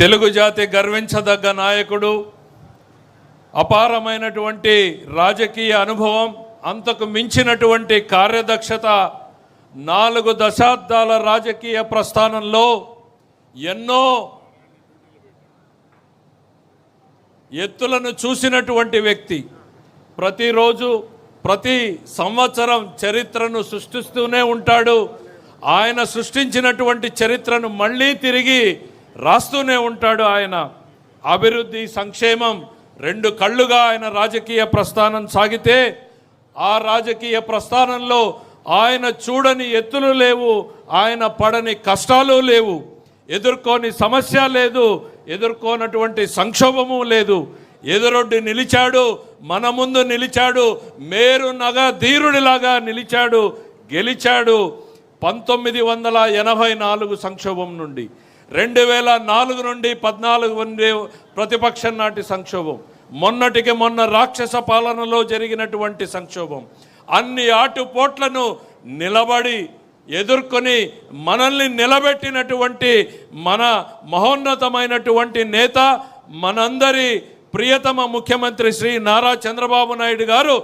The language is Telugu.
తెలుగు జాతి గర్వించదగ్గ నాయకుడు, అపారమైనటువంటి రాజకీయ అనుభవం, అంతకు మించినటువంటి కార్యదక్షత, 4 దశాబ్దాల రాజకీయ ప్రస్థానంలో ఎన్నో ఎత్తులను చూసినటువంటి వ్యక్తి. ప్రతిరోజు ప్రతి సంవత్సరం చరిత్రను సృష్టిస్తూనే ఉంటాడు. ఆయన సృష్టించినటువంటి చరిత్రను మళ్ళీ తిరిగి రాస్తూనే ఉంటాడు. ఆయన అభివృద్ధి, సంక్షేమం 2 కళ్ళుగా ఆయన రాజకీయ ప్రస్థానం సాగితే, ఆ రాజకీయ ప్రస్థానంలో ఆయన చూడని ఎత్తులు లేవు, ఆయన పడని కష్టాలు లేవు, ఎదుర్కోని సమస్య లేదు, ఎదుర్కోనటువంటి సంక్షోభము లేదు. ఎదురొడ్డి నిలిచాడు, మన ముందు నిలిచాడు, మేరు నగ ధీరుడిలాగా నిలిచాడు, గెలిచాడు. 1984 సంక్షోభం నుండి, 2004 నుండి 14 ప్రతిపక్షం నాటి సంక్షోభం, మొన్నటికి మొన్న రాక్షస పాలనలో జరిగినటువంటి సంక్షోభం, అన్ని ఆటుపోట్లను నిలబడి ఎదుర్కొని మనల్ని నిలబెట్టినటువంటి మన మహోన్నతమైనటువంటి నేత, మనందరి ప్రియతమ ముఖ్యమంత్రి శ్రీ నారా చంద్రబాబు నాయుడు గారు